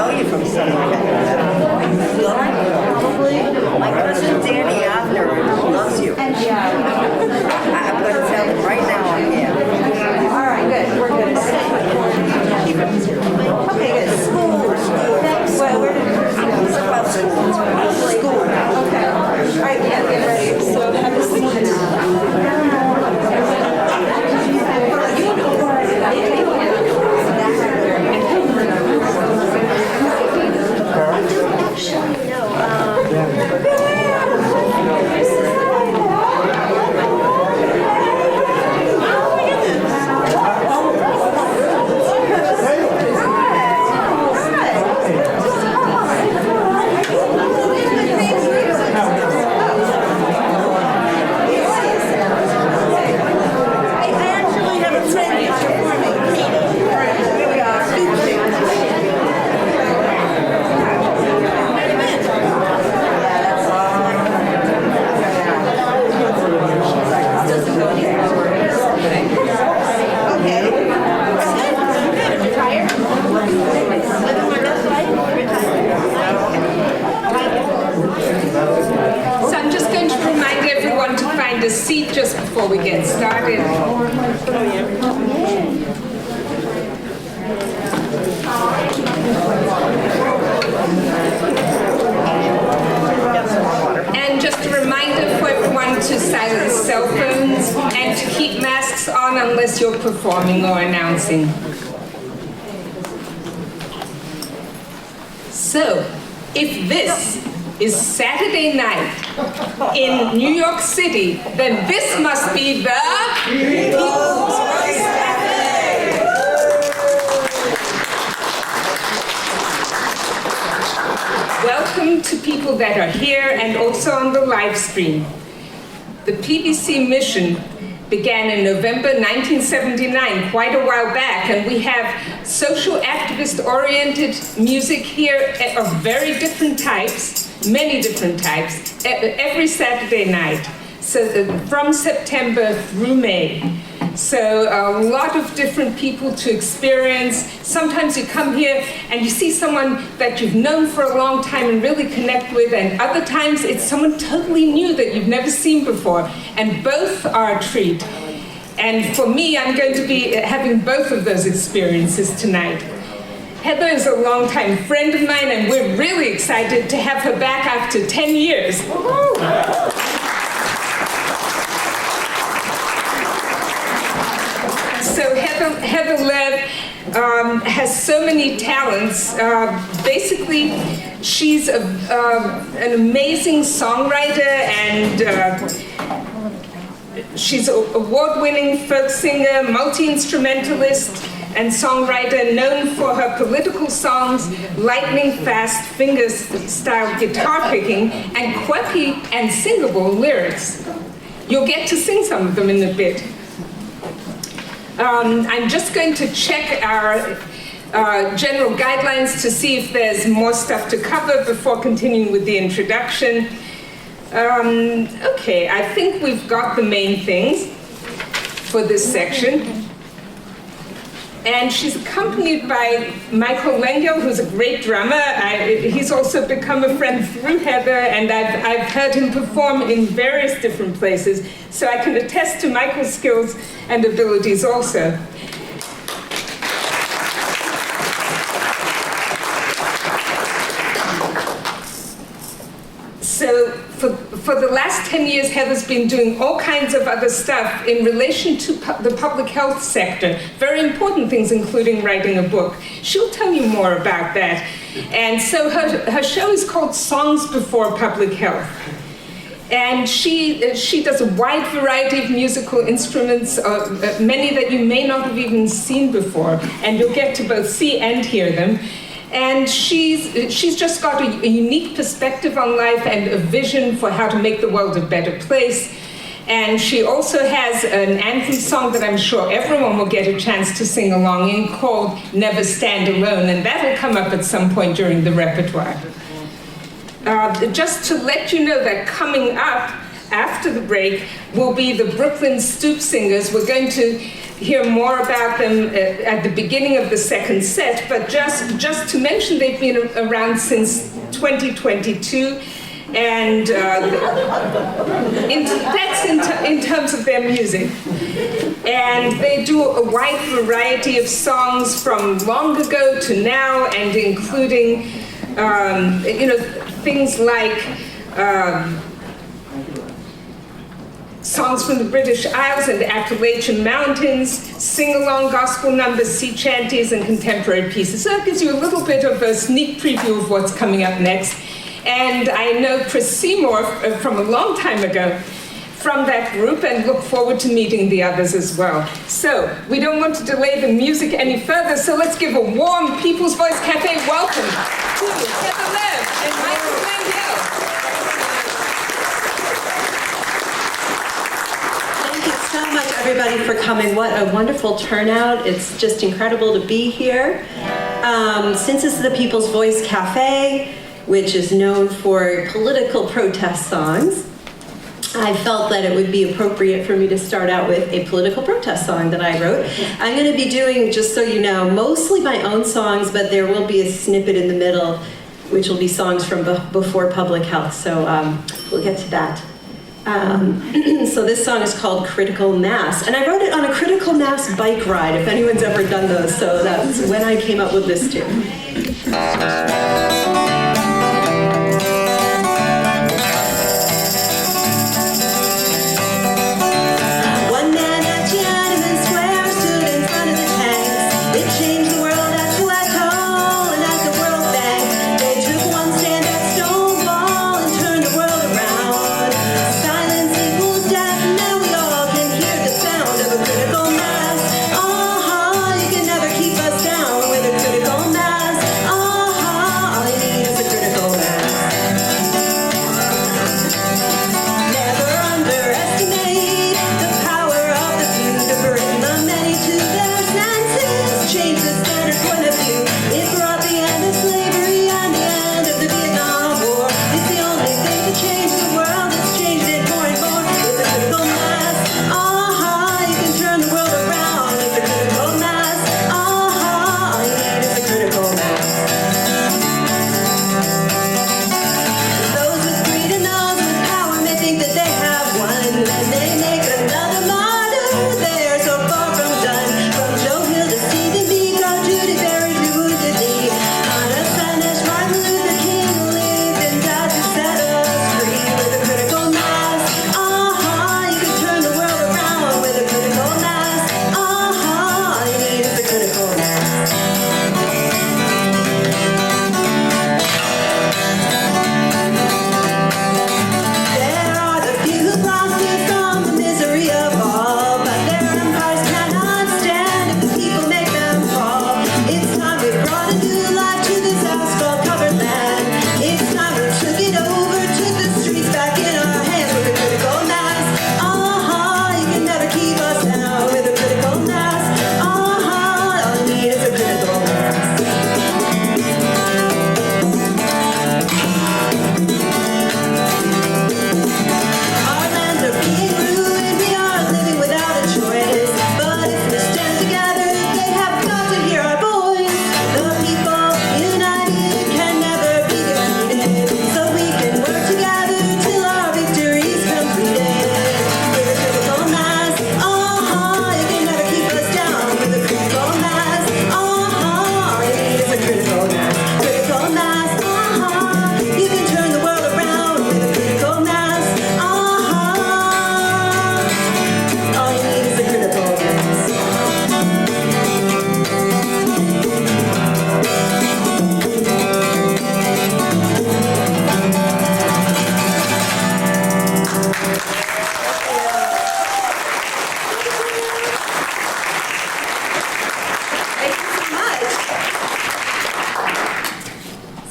know you from somewhere. Probably. My cousin Danny Abner loves you. I'm going to tell him right now on here. All right, good. We're good. Okay, good. School. Where did School. Okay. All right, yeah, get ready. So have a seat. Seat just before we get started. And just a reminder for everyone to silence cell phones and to keep masks on unless you're performing or announcing. So, if this is Saturday night in New York City, then this must be the People's Voice Cafe. Welcome to people that are here and also on the live stream. The PVC mission began in November 1979, quite a while back, and we have social activist-oriented music here of very different types, many different types, every Saturday night, so from September through May. So a lot of different people to experience. Sometimes you come here and you see someone that you've known for a long time and really connect with, and other times it's someone totally new that you've never seen before, and both are a treat. And for me, I'm going to be having both of those experiences tonight. Heather is a longtime friend of mine, and we're really excited to have her back after 10 years. So Heather Lev has so many talents. Basically, she's an amazing songwriter, and she's an award-winning folk singer, multi-instrumentalist, and songwriter known for her political songs, lightning-fast finger-style guitar picking, and quirky and singable lyrics. You'll get to sing some of them in a bit. I'm just going to check our general guidelines to see if there's more stuff to cover before continuing with the introduction. Okay, I think we've got the main things for this section. And she's accompanied by Michael Lengel, who's a great drummer. He's also become a friend through Heather, and I've heard him perform in various different places, so I can attest to Michael's skills and abilities also. So for the last 10 years, Heather's been doing all kinds of other stuff in relation to the public health sector. Very important things, including writing a book. She'll tell you more about that. And so her show is called Songs Before Public Health. And she does a wide variety of musical instruments, many that you may not have even seen before. And you'll get to both see and hear them. And she's just got a unique perspective on life and a vision for how to make the world a better place. And she also has an anthem song that I'm sure everyone will get a chance to sing along in called Never Stand Alone, and that'll come up at some point during the repertoire. Just to let you know that coming up, after the break will be the Brooklyn Stoop Singers. We're going to hear more about them at the beginning of the second set, but just to mention, they've been around since 2022, and that's in terms of their music. And they do a wide variety of songs from long ago to now, and including things like songs from the British Isles and the Appalachian Mountains, sing-along gospel numbers, sea chanties, and contemporary pieces. So that gives you a little bit of a sneak preview of what's coming up next. And I know Chris Seymour from a long time ago from that group, and look forward to meeting the others as well. So we don't want to delay the music any further, so let's give a warm People's Voice Cafe welcome to Heather Lev and Michael Mandel. Thank you so much, everybody, for coming. What a wonderful turnout. It's just incredible to be here. Since this is the People's Voice Cafe, which is known for political protest songs, I felt that it would be appropriate for me to start out with a political protest song that I wrote. I'm going to be doing, just so you know, mostly my own songs, but there will be a snippet in the middle, which will be songs from before public health. So we'll get to that. So this song is called Critical Mass, and I wrote it on a critical mass bike ride, if anyone's ever done those, so that's when I came up with this tune.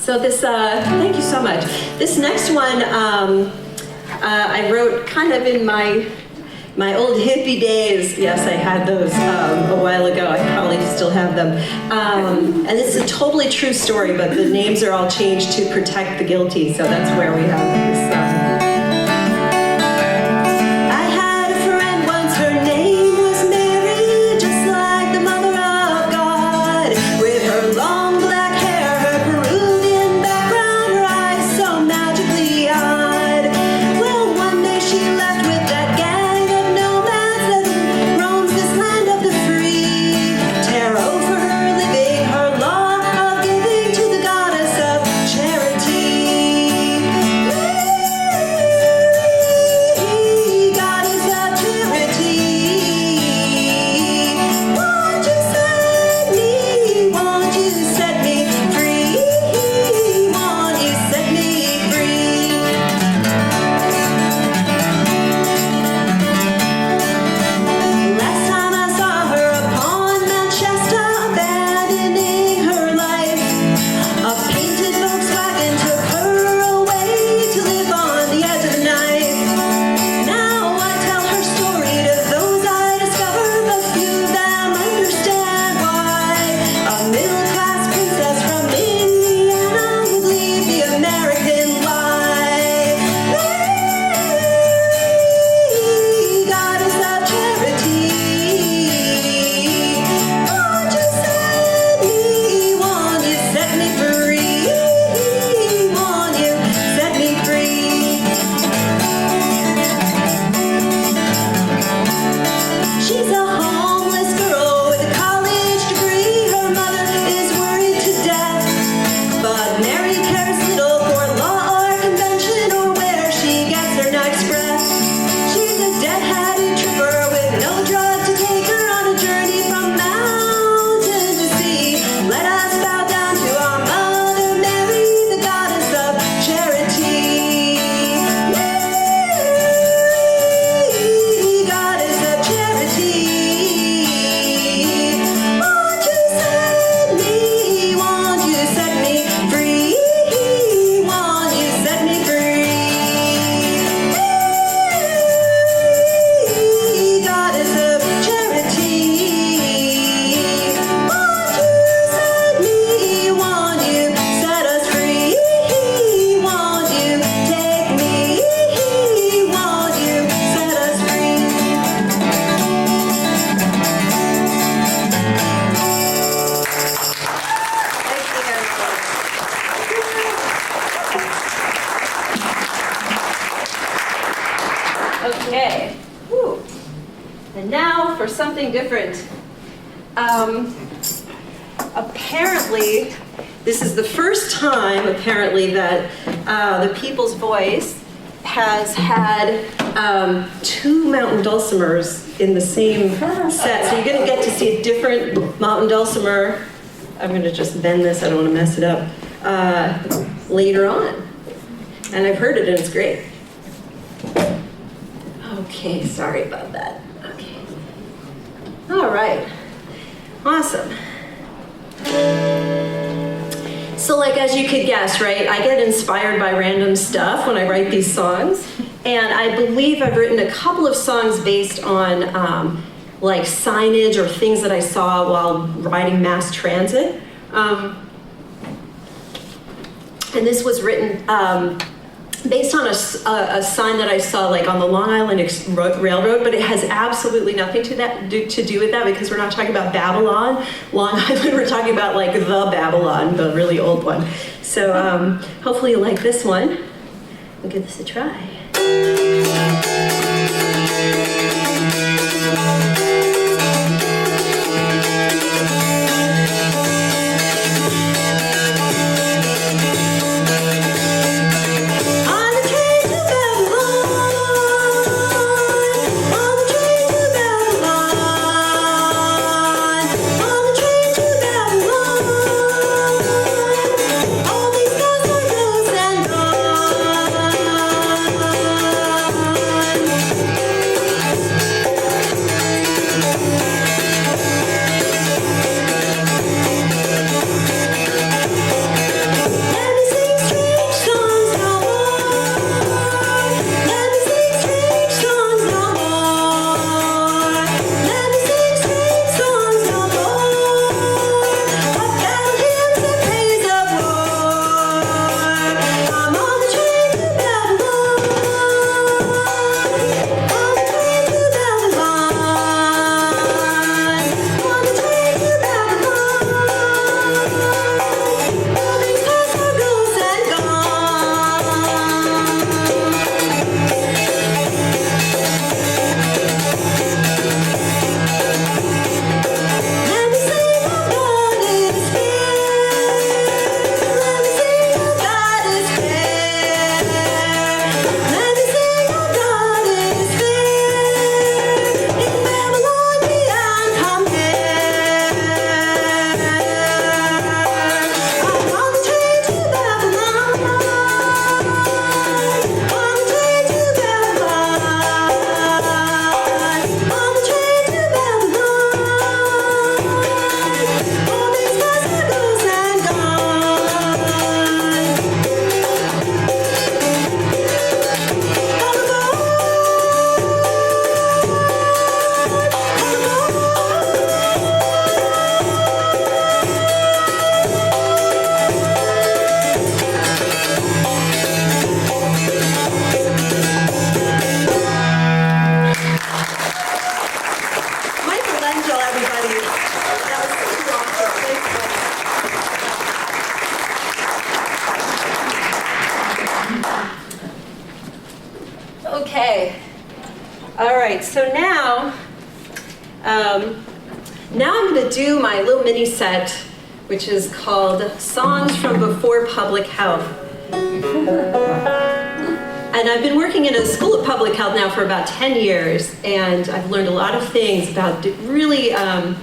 So this, thank you so much. This next one I wrote kind of in my old hippie days. Yes, I had those a while ago. I probably still have them. And it's a totally true story, but the names are all changed to protect the guilty. So that's where we have this. something different. Apparently, this is the first time, apparently, that the People's Voice has had 2 mountain dulcimers in the same set. So you're going to get to see a different mountain dulcimer. I'm going to just bend this, I don't want to mess it up, later on. And I've heard it and it's great. Okay, sorry about that. Okay. All right. Awesome. So like, as you could guess, right, I get inspired by random stuff when I write these songs. And I believe I've written a couple of songs based on like signage or things that I saw while riding mass transit. And this was written based on a sign that I saw like on the Long Island Railroad, but it has absolutely nothing to do with that, because we're not talking about Babylon, Long Island, we're talking about like the Babylon, the really old one. So hopefully you like this one. We'll give this a try. Okay. All right, so now I'm going to do my little mini set, which is called Songs from Before Public Health. And I've been working in a school of public health now for about 10 years, and I've learned a lot of things about really, I'm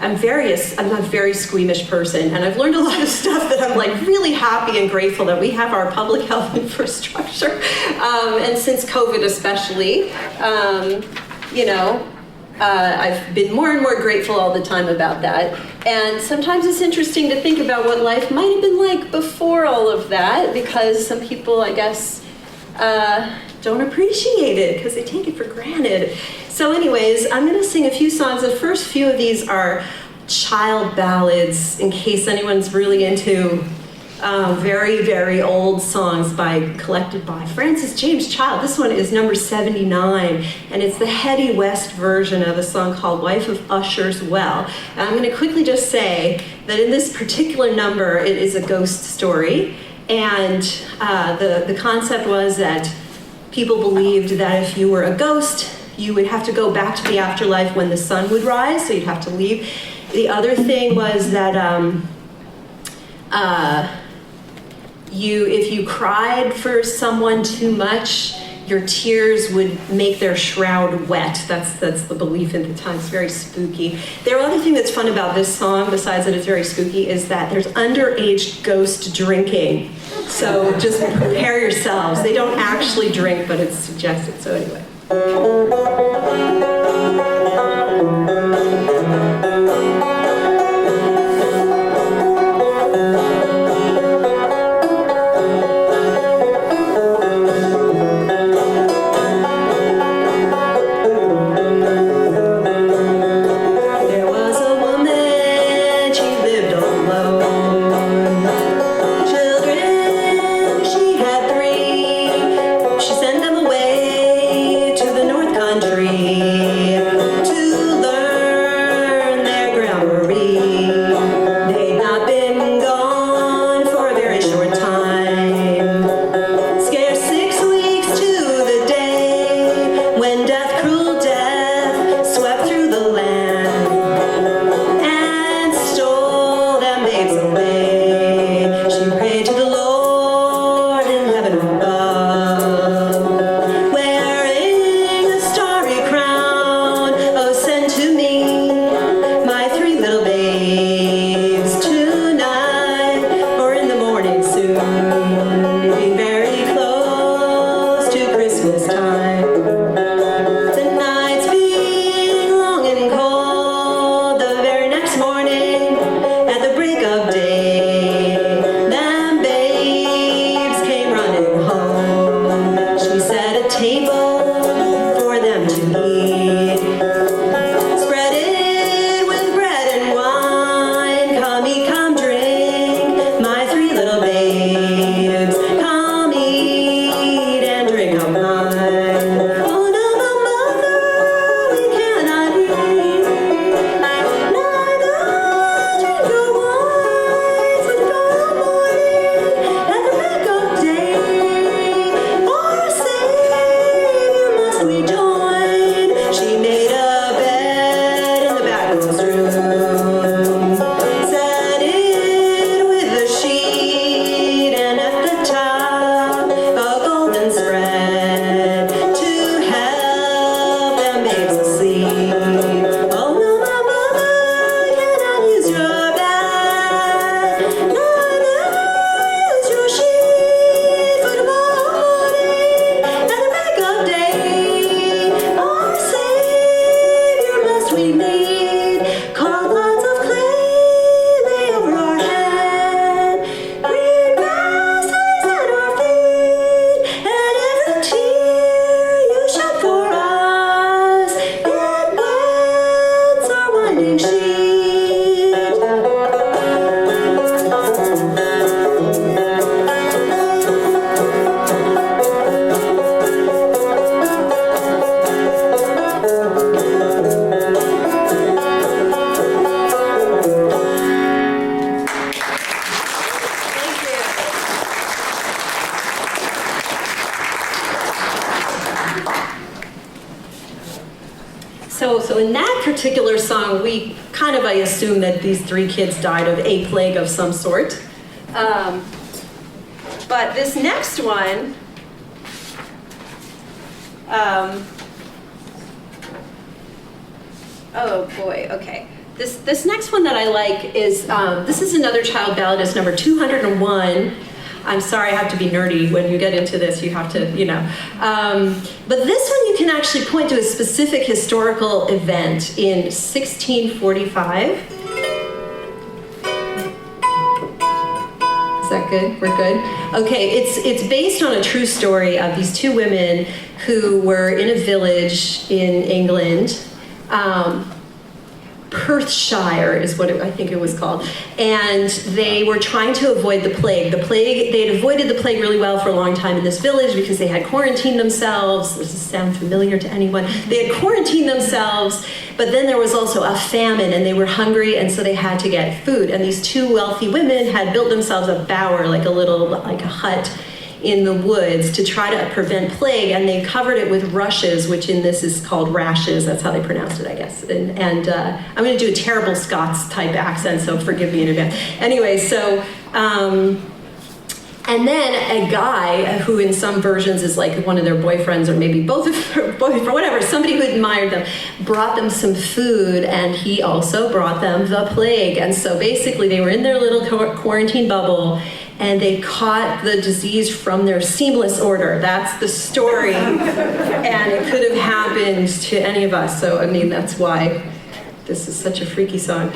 a very squeamish person, and I've learned a lot of stuff that I'm like really happy and grateful that we have our public health infrastructure. And since COVID especially, I've been more and more grateful all the time about that. And sometimes it's interesting to think about what life might have been like before all of that, because some people, I guess, don't appreciate it because they take it for granted. So anyways, I'm going to sing a few songs. The first few of these are child ballads, in case anyone's really into very, very old songs collected by Francis James Child. This one is number 79, and it's the Hetty West version of a song called Wife of Usher's Well. And I'm going to quickly just say that in this particular number, it is a ghost story, and the concept was that people believed that if you were a ghost, you would have to go back to the afterlife when the sun would rise, so you'd have to leave. The other thing was that if you cried for someone too much, your tears would make their shroud wet. That's the belief at the time. It's very spooky. The other thing that's fun about this song, besides that it's very spooky, is that there's underage ghost drinking. So just prepare yourselves. They don't actually drink, but it's suggested. So anyway. So in that particular song, we kind of, I assume that these three kids died of a plague of some sort. But this next one, oh boy, okay. This next one that I like is, this is another child ballad, it's number 201. I'm sorry, I have to be nerdy. When you get into this, you have to, you know. But this one you can actually point to a specific historical event in 1645. Is that good? We're good? Okay, it's based on a true story of these two women who were in a village in England. Perthshire is what I think it was called. And they were trying to avoid the plague. They had avoided the plague really well for a long time in this village because they had quarantined themselves. Does this sound familiar to anyone? They had quarantined themselves, but then there was also a famine and they were hungry, and so they had to get food. And these two wealthy women had built themselves a bower, like a hut in the woods to try to prevent plague, and they covered it with rushes, which in this is called rashes. That's how they pronounced it, I guess. And I'm going to do a terrible Scots type accent, so forgive me in advance. Anyway, so and then a guy who in some versions is like one of their boyfriends, or maybe both of their boyfriends, whatever, somebody who admired them, brought them some food, and he also brought them the plague. And so basically they were in their little quarantine bubble, and they caught the disease from their seamless order. That's the story. And it could have happened to any of us. So, I mean, that's why this is such a freaky song.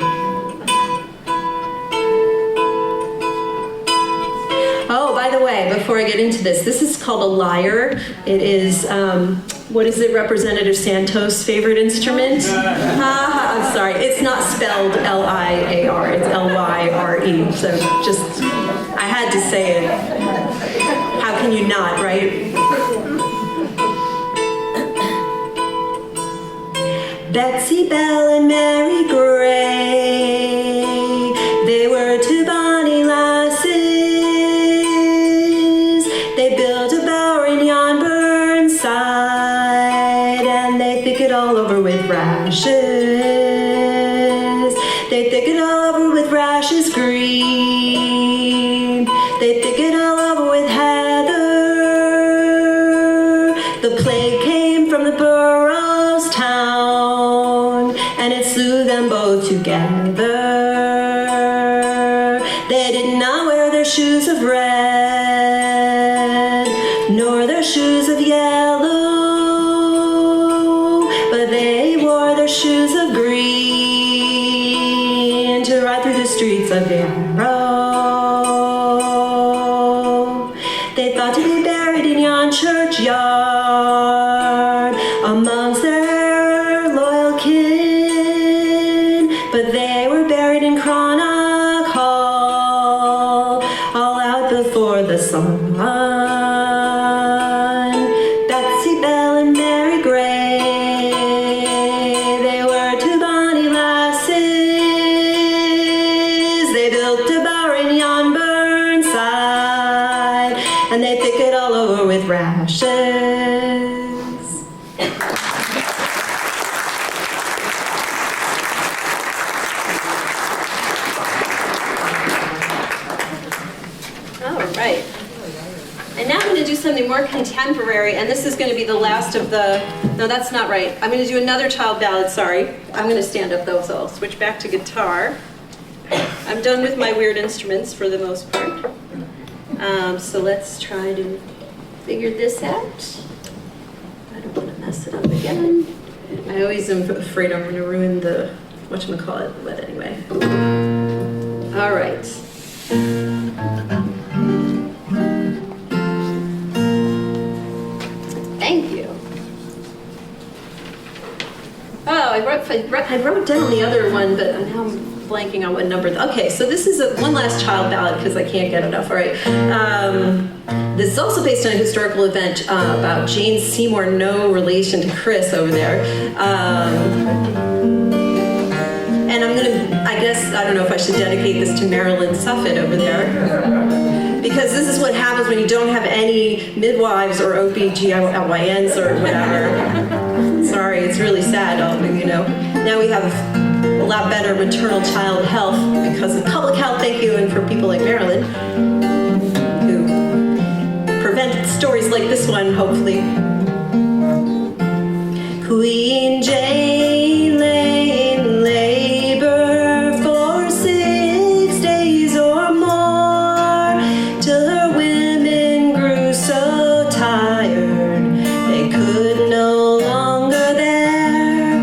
Oh, by the way, before I get into this is called a lyre. It is, what is it, Representative Santos' favorite instrument? I'm sorry, it's not spelled L-I-A-R, it's L-Y-R-E. So just, I had to say it. How can you not, right? Betsy, Belle, and Mary Gray, they were two bonny lasses. They built a bower in yon burn side, and they thick it all over with rashes. They thick it all over with rashes green. They thick it all over with heather. The plague came from the borough's town, and it slew them both together. They did not wear their shoes of red, nor their shoes of yellow, but they wore their shoes of green to ride through the streets of Yarrow. They thought to be buried in yon churchyard amongst their loyal kin, but they were buried in Cranach Hall, all out before the sun. Betsy, Belle, and Mary Gray, they were two bonny lasses. They built a bower in yon burn side, and they thick it all over with rashes. All right. And now I'm going to do something more contemporary, and this is going to be the last of the, no, that's not right. I'm going to do another child ballad, sorry. I'm going to stand up though, so I'll switch back to guitar. I'm done with my weird instruments for the most part. So let's try to figure this out. I don't want to mess it up again. I always am afraid I'm going to ruin the whatchamacallit, but anyway. All right. Thank you. Oh, I wrote down the other one, but now I'm blanking on what number. Okay, so this is one last child ballad because I can't get enough. All right. This is also based on a historical event about Jane Seymour, no relation to Chris over there. And I'm gonna, I guess, I don't know if I should dedicate this to Marilyn Suffet over there. Because this is what happens when you don't have any midwives or OBGYNs or whatever. Sorry, it's really sad, you know. Now we have a lot better maternal child health because of public health, thank you, and for people like Marilyn, who prevent stories like this one, hopefully. Queen Jane lay in labor for 6 days or more, till her women grew so tired they could no longer there,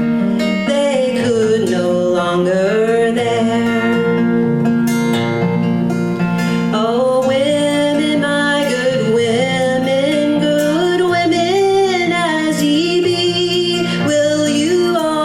they could no longer there. Oh, women, my good women as ye be, will you all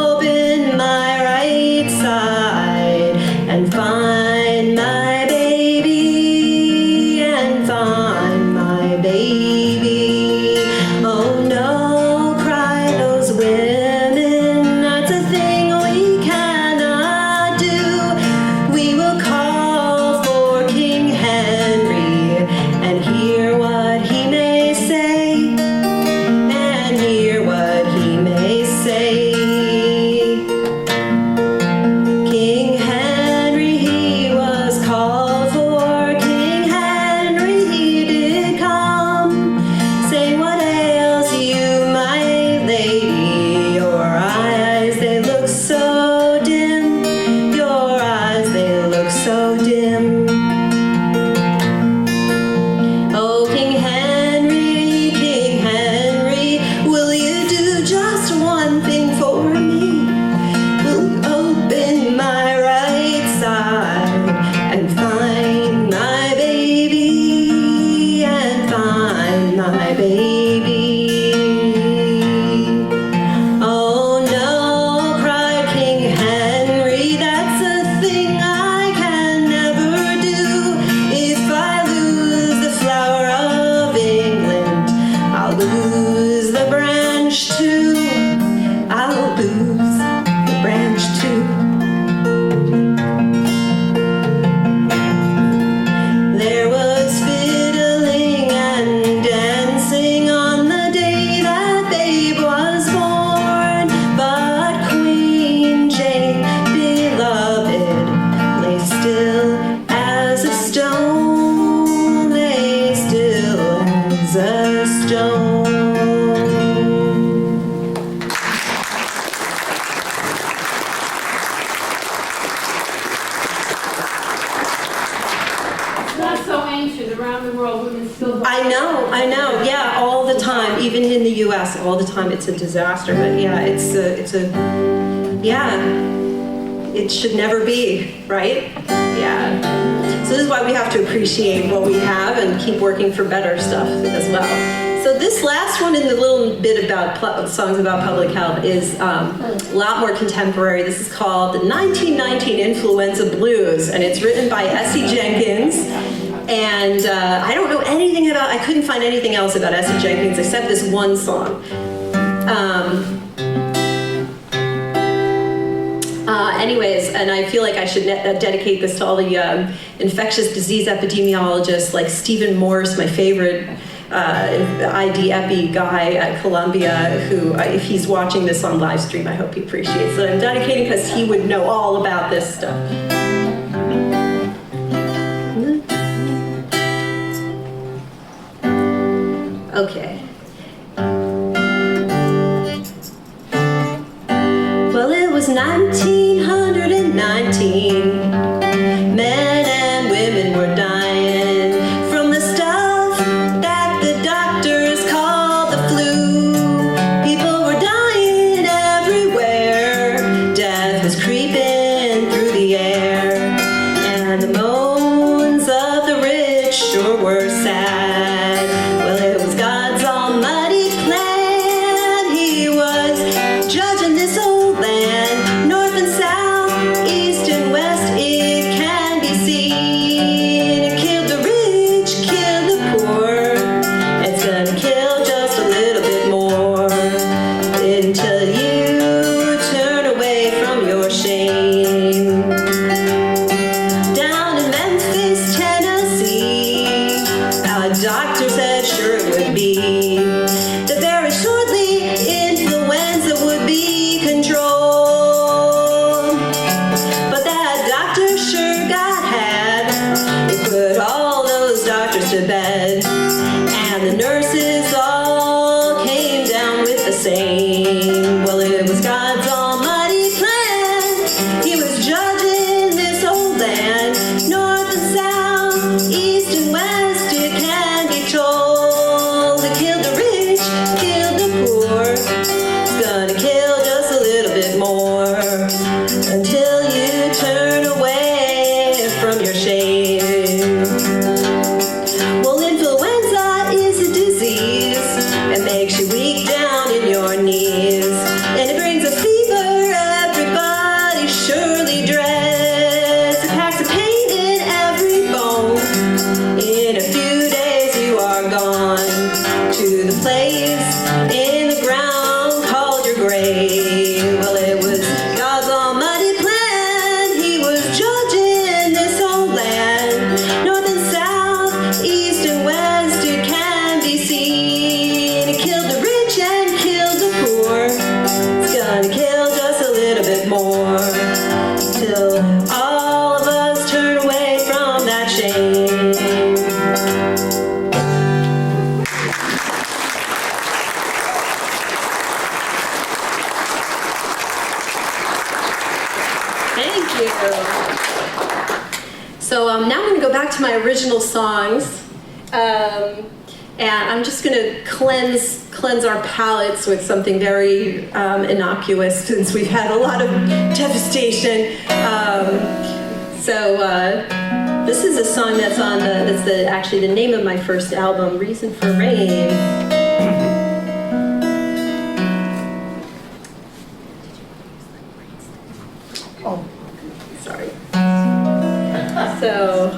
because around the world women still. I know, yeah, all the time, even in the U.S., all the time. It's a disaster, but yeah, it should never be, right? Yeah. So this is why we have to appreciate what we have and keep working for better stuff as well. So this last one in the little bit about songs about public health is a lot more contemporary. This is called the 1919 Influenza Blues, and it's written by Essie Jenkins. And I don't know anything about, I couldn't find anything else about Essie Jenkins except this one song. Anyways, and I feel like I should dedicate this to all the infectious disease epidemiologists like Stephen Morse, my favorite ID-Epi guy at Columbia, who, if he's watching this on live stream, I hope he appreciates that I'm dedicating because he would know all about this stuff. Okay. Well, it was 1919. Men and women were dying from the stuff that the doctors call the flu. People were dying everywhere. Death was creeping through the air. And the moans of the rich sure were sad. Well, it was God's almighty plan. He was judging this old land, north and south, east and west, it can be seen. It killed the rich, killed the poor. It's gonna kill just a little bit more until you turn away from your shame. Down in Memphis, Tennessee, a doctor said sure it would be that very shortly influenza would be controlled. But that doctor sure got had. It put all those doctors to bed, and the nurses all came down with the same. Well, it was God's almighty plan. He was judging this old land, north and south, east and west, it can be told. It killed the rich, killed the poor. It's gonna kill just a little bit more until you turn away from your shame. Well, influenza is a disease. It makes you weak down in your knees. And it brings a fever everybody surely dreads. It packs a pain in every bone. In a few days you are gone to the place in the ground called your grave. Well, it was God's almighty plan. He was judging this old land, north and south, east and west, it can be seen. It killed the rich and killed the poor. It's gonna kill just a little bit more till all of us turn away from that shame. Thank you. So now I'm going to go back to my original songs. And I'm just going to cleanse our palates with something very innocuous since we've had a lot of devastation. This is a song that's on actually the name of my first album, Reason for Rain. Oh, sorry. So,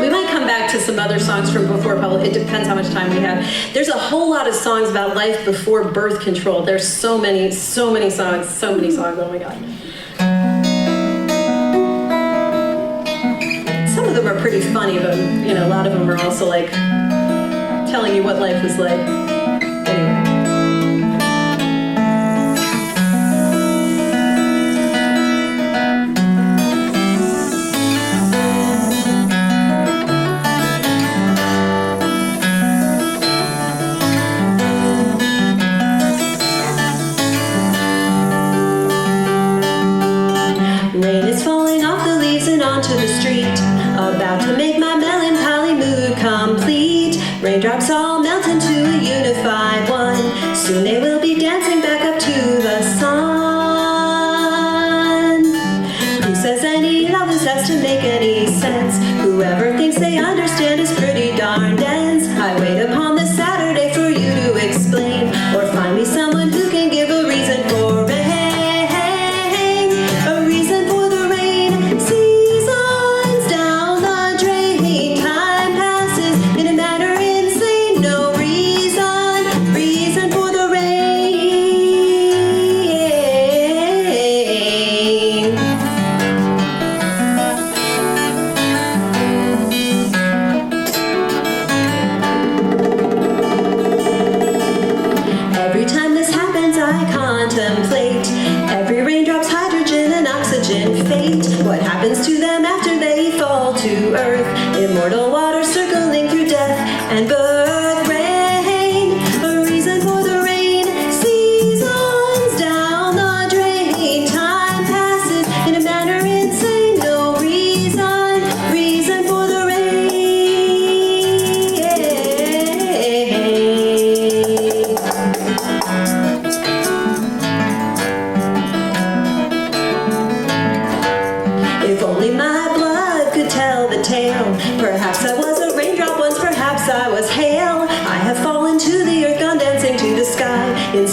we might come back to some other songs from before public. It depends how much time we have. There's a whole lot of songs about life before birth control. There's so many songs. Oh my God. Some of them are pretty funny, but a lot of them are also like telling you what life was like. Anyway. Rain is falling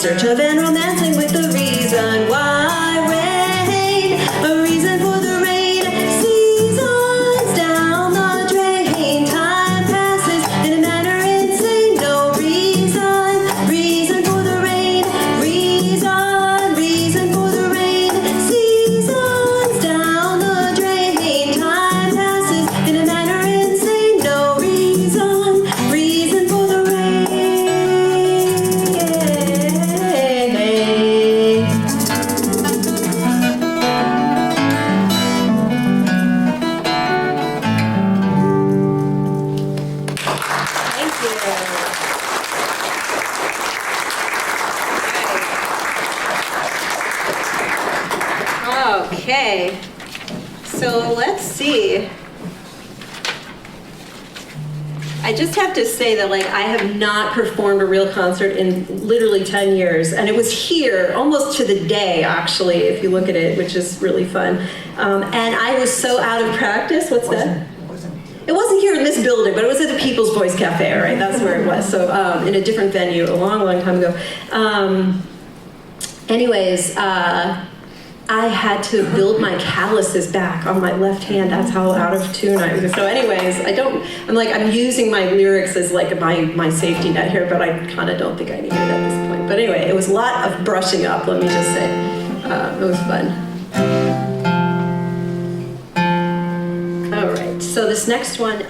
search of and romancing with the reason why rain, a reason for the rain, seasons down the drain, time passes in a manner insane, no reason for the rain, reason for the rain, seasons down the drain, time passes in a manner insane, no reason for the rain. Thank you. Okay, so let's see. I just have to say that like I have not performed a real concert in literally 10 years, and it was here almost to the day actually, if you look at it, which is really fun. And I was so out of practice. What's that? It wasn't here in this building, but it was at the People's Voice Cafe, right? That's where it was. So in a different venue a long, long time ago. I had to build my calluses back on my left hand. That's how out of tune I was. So anyways, I'm using my lyrics as like my safety net here, but I kind of don't think I need it at this point. But anyway, it was a lot of brushing up, let me just say. It was fun. All right, so this next one,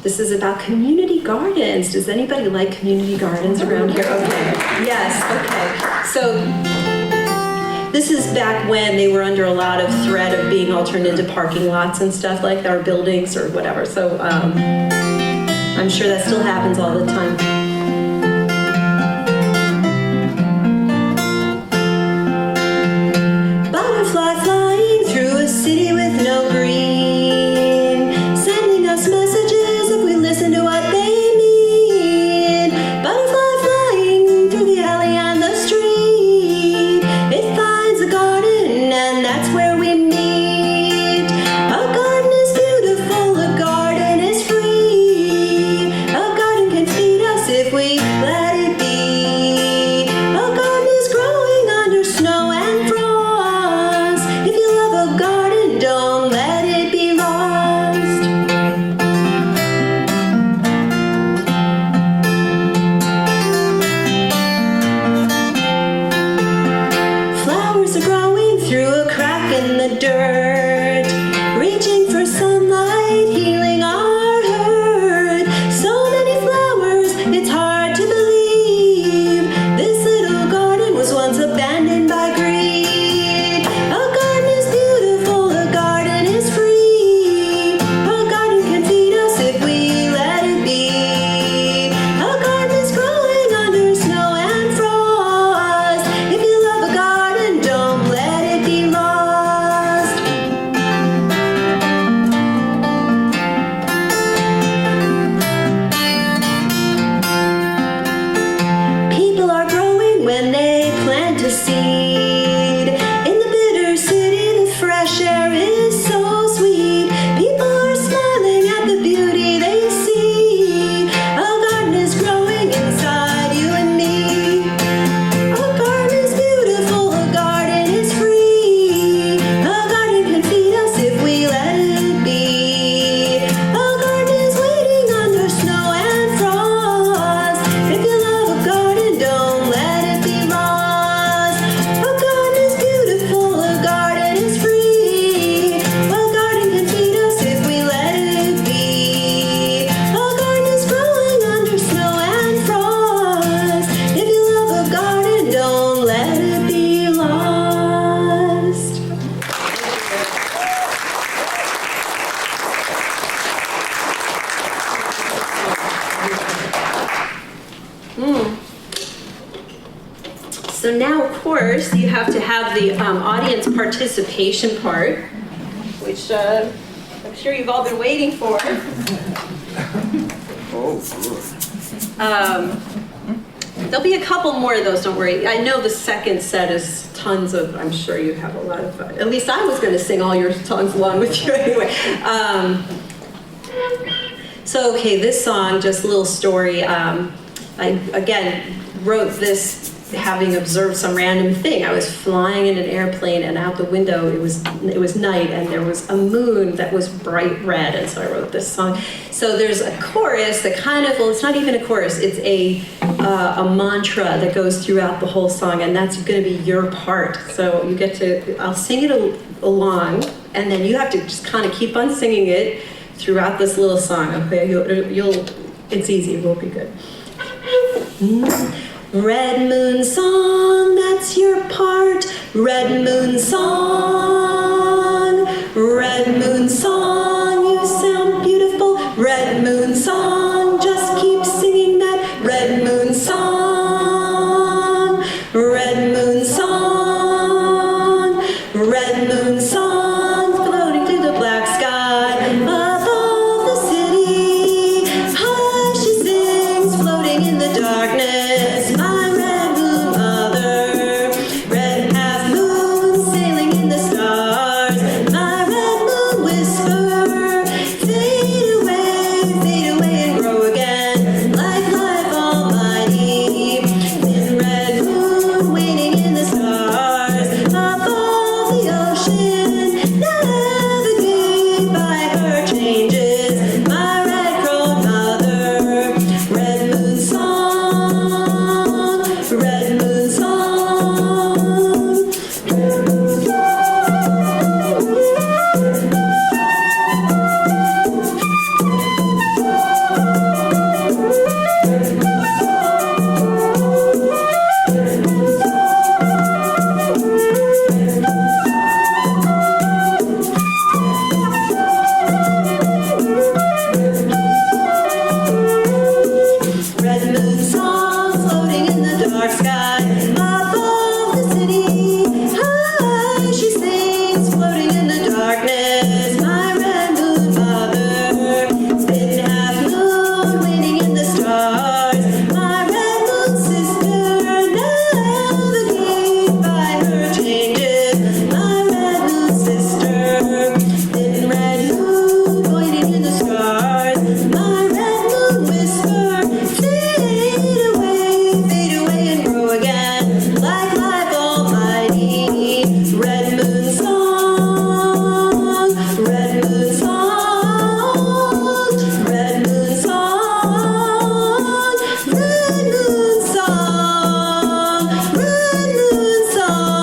this is about community gardens. Does anybody like community gardens around here? Okay, yes, okay. So this is back when they were under a lot of threat of being all turned into parking lots and stuff like that, or buildings or whatever. So I'm sure that still happens all the time. Butterfly flying through a city with no green, sending us messages if we listen to what they mean. Butterfly flying through the alley and the street, it finds a garden and that's where we meet. A garden is beautiful, a garden is free, a garden can feed us if we let it be. A garden is growing under snow and frost. If you love a garden, don't let it be lost. Flowers are growing through a crack in the dirt, reaching for sunlight, healing our hurt. So many flowers, it's hard to believe this little garden was once abandoned by greed. A garden is beautiful, a garden is free, a garden can feed us if we let it be. A garden is growing under snow and frost. If you love a garden, don't let it be lost. People are growing when they plant a seed. In the bitter city, the fresh air is so sweet. People are smiling at the beauty they see. A garden is growing inside you and me. A garden is beautiful, a garden is free. A garden can feed us if we let it be. A garden is waiting under snow and frost. If you love a garden, don't let it be lost. A garden is beautiful, a garden is free. A garden can feed us if we let it be. A garden is growing under snow and frost. If you love a garden, don't let it be lost. So now, of course, you have to have the audience participation part, which I'm sure you've all been waiting for. There'll be a couple more of those, don't worry. I know the second set is tons of, I'm sure you have a lot of fun. At least I was going to sing all your songs along with you anyway. Okay, this song, just a little story. I, again, wrote this having observed some random thing. I was flying in an airplane, and out the window it was night, and there was a moon that was bright red, and so I wrote this song. So there's a chorus that kind of, well, it's not even a chorus, it's a mantra that goes throughout the whole song, and that's going to be your part. So you get to, I'll sing it along, and then you have to just kind of keep on singing it throughout this little song. Okay, you'll it's easy, it will be good. Red moon song, that's your part. Red moon song, red moon song, you sound beautiful. Red moon song, just keep singing that. Red moon song, red moon song, red moon song, floating through the black sky above the city. High she sings, floating in the darkness. My red moon mother, red half moon sailing in the stars. My red moon whisper, fade away and grow again. Like life almighty, thin red moon waiting in the stars. Above the ocean, navigate by her changes. My red crowed mother, red moon song, red moon song, red moon red moon song, floating in the dark sky above the city. High she sings, floating in the darkness. My red moon mother, thin half moon waiting in the stars. My red moon sister, navigate by her changes. My red moon sister, thin red moon waiting in the stars. My red moon whisper, fade away and grow again. Like life almighty, red moon song, red moon song, red moon song, red moon song, red moon song,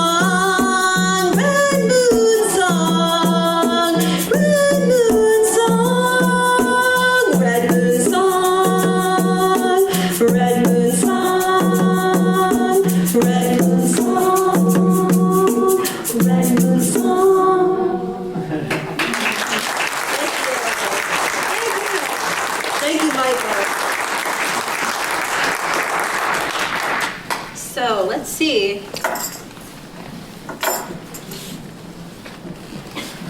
red moon song, red moon song, red moon song, red moon song, red moon song, red moon song. Thank you, Michael. So let's see.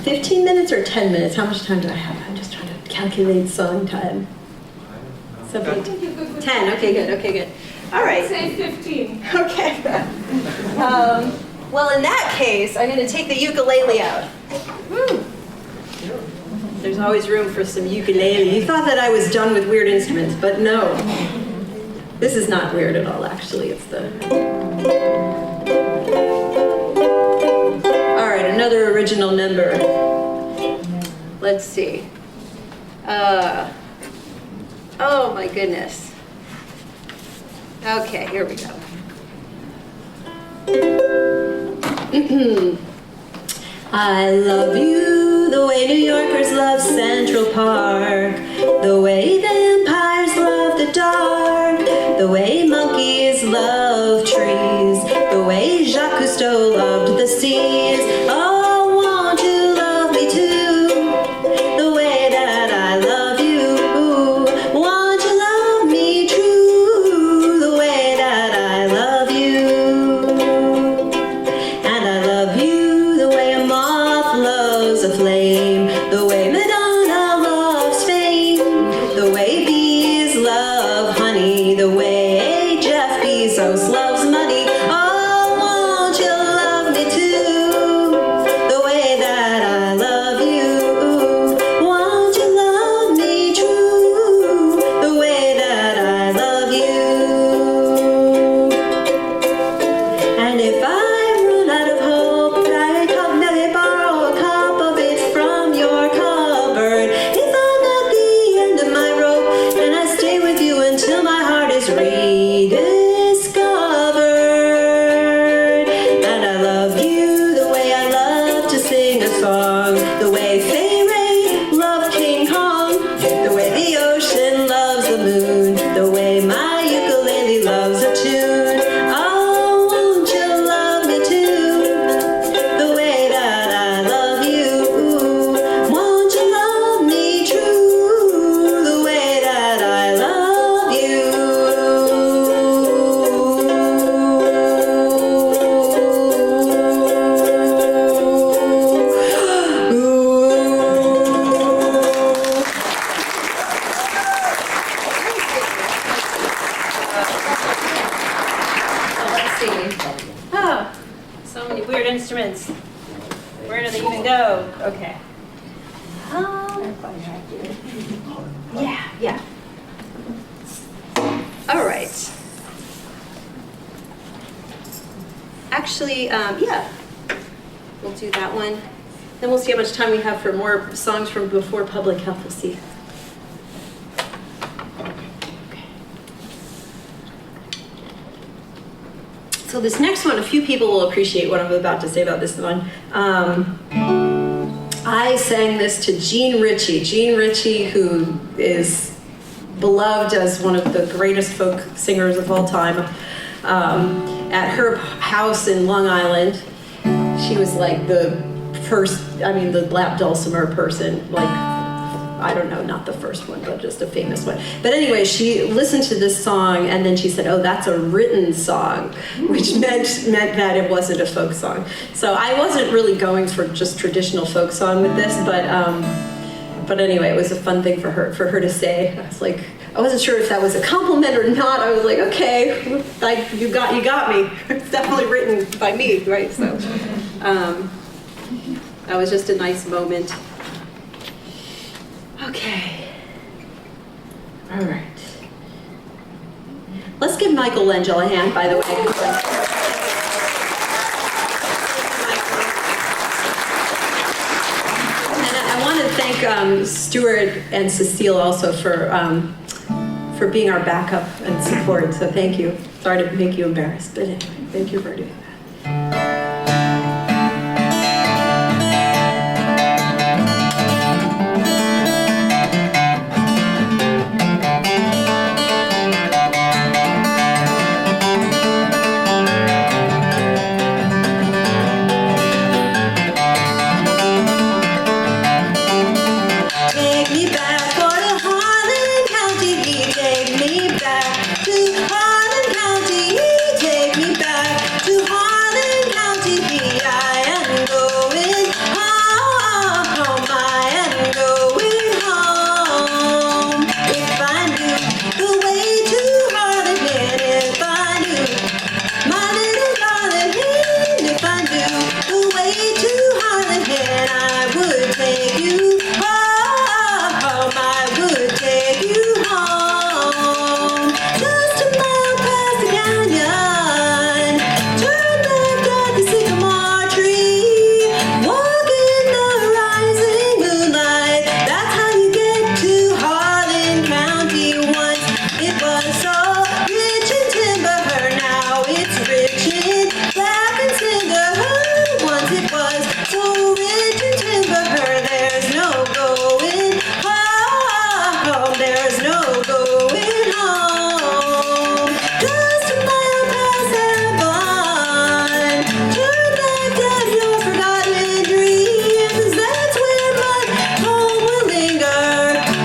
15 minutes or 10 minutes? How much time do I have? I'm just trying to calculate song time. Something. 10. Okay, good. All right. Say 15. Okay. Well, in that case, I'm going to take the ukulele out. Woo. There's always room for some ukulele. You thought that I was done with weird instruments, but no. This is not weird at all, actually. It's the... All right, another original number. Let's see. Oh my goodness. Okay, here we go. I love you the way New Yorkers love Central Park, the way vampires love the dark, the way monkeys love trees, the way Jacques Cousteau loved the seas. Oh, won't you love me too, the way that I love you? Won't you love me true, the way that I love you? And I love you the way a moth loves a flame, the way Madonna loves fame, the way instruments. Where do they even go? Okay. Yeah. All right. Actually, yeah, we'll do that one. Then we'll see how much time we have for more songs from before public health. We'll see. So this next one, a few people will appreciate what I'm about to say about this one. I sang this to Jean Ritchie. Jean Ritchie, who is beloved as one of the greatest folk singers of all time. At her house in Long Island, she was like the lap dulcimer person, like, I don't know, not the first one, but just a famous one. But anyway, she listened to this song and then she said, oh, that's a written song, which meant that it wasn't a folk song. So I wasn't really going for just traditional folk song with this, but anyway, it was a fun thing for her to say. I was like, I wasn't sure if that was a compliment or not. I was like, okay, you got me. It's definitely written by me, right? So that was just a nice moment. Okay. All right. Let's give Michael Lengel a hand, by the way. And I want to thank Stuart and Cecile also for being our backup and support. So thank you. Sorry to make you embarrassed, but anyway, thank you for doing that. Take me back for the Harlan County. Take me back to Harlan County. Take me back to Harlan County. I am going home. I am going home. If I knew the way to Harlan, if I knew my little Harlan, if I knew the way to Harlan, I would take you home. I would take you home. Just a mile past the canyon. Turn left at the sycamore tree. Walk in the rising moonlight. That's how you get to Harlan County. Once it was so rich in timber. Now it's rich in black and cinder. Once it was so rich in timber. There's no going home. There's no going home. Just a mile past heaven. Turn left at your forgotten dreams. That's where my home will linger.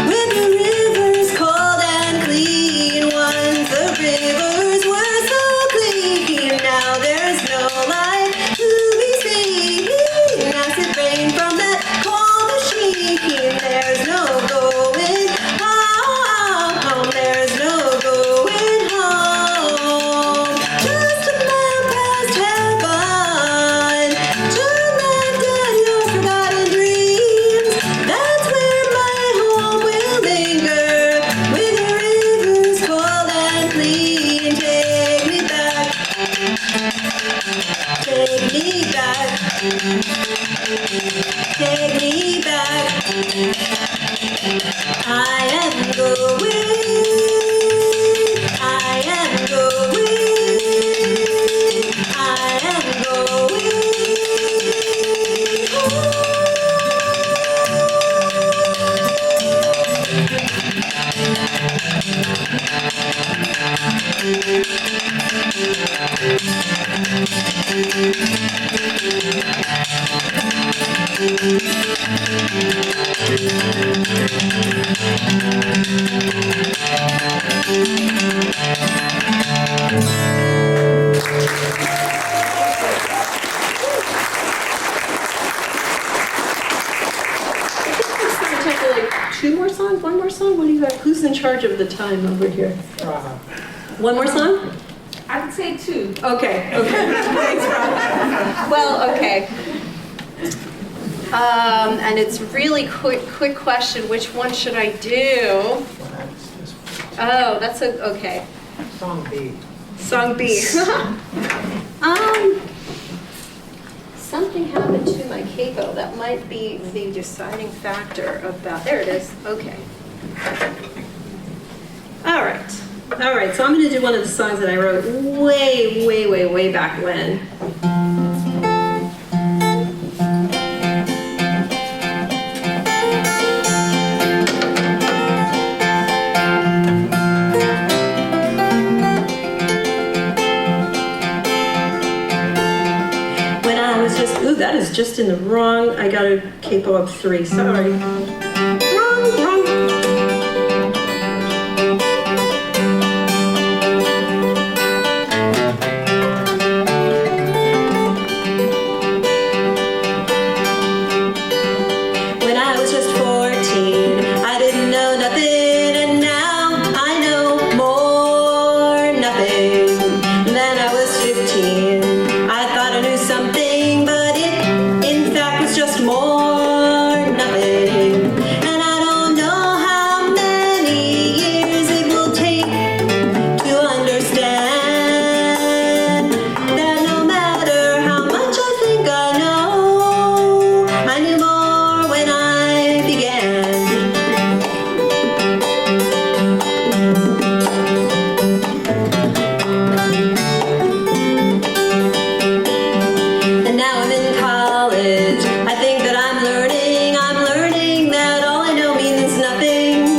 With the rivers cold and clean. Once the rivers were so clean. Now there's no light to be seen. Acid rain from that cold machine. There's no going home. There's no going home. Just a mile past heaven. Turn left at your forgotten dreams. That's where my home will linger. With the rivers cold and clean. Take me back. Take me back. Take me back. I am going. I am going. I am going Two more songs? One more song? What do you got? Who's in charge of the time over here? One more song? I I'd say 2. Okay. Thanks, Rob. Well, okay. And it's really quick question. Which one should I do? Oh, that's okay. Song B. Song B. Something happened to my capo. That might be the deciding factor about. There it is. Okay. All right. So I'm going to do one of the songs that I wrote way back when. That is just in the wrong. I got a capo up 3. Sorry. Wrong. When I was just 14, I didn't know nothing, and now I know more nothing. Then I was 15. I thought I knew something, but just more nothing. And I don't know how many years it will take to understand that no matter how much I think I know, I knew more when I began. And now I'm in college. I think that I'm learning that all I know means nothing.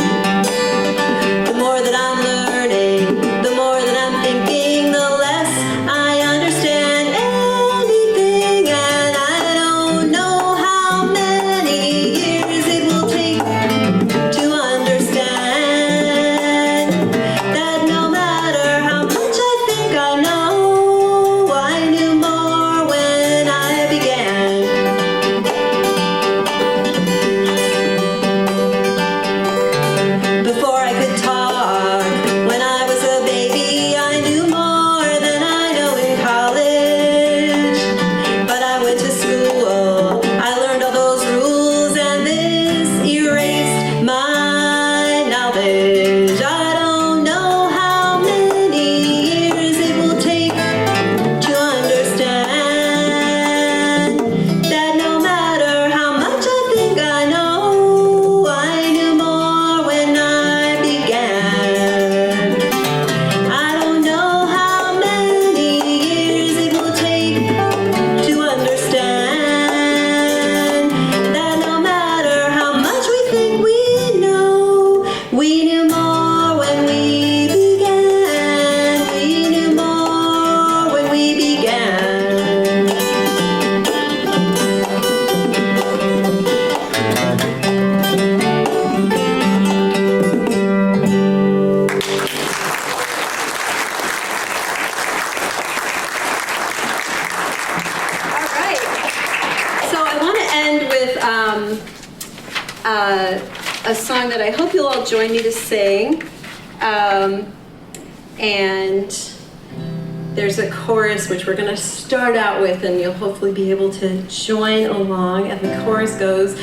The more that I'm learning, the more that I'm thinking, the less I understand anything. And I don't know how many years it will take to understand that no matter how much I think I know, I knew more when I began. Before I could talk, when I was a baby, I knew more than I know in college. But I went to school, I learned all those rules, and this erased my knowledge. I don't know how many years it will take to understand that no matter how much I think I know, I knew more when I began. I don't know how many years it will take to understand that no matter how much we think we know, we knew more when we began. We knew more when we began. All right. So I want to end with A song that I hope you'll all join me to sing. And there's a chorus which we're going to start out with, and you'll hopefully be able to join along. And the chorus goes,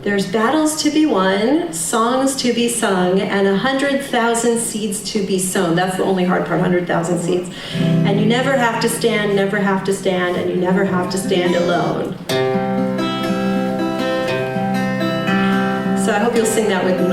there's battles to be won, songs to be sung, and 100,000 seeds to be sown. That's the only hard part, 100,000 seeds. And you never have to stand, and you never have to stand alone. So I hope you'll sing that with me.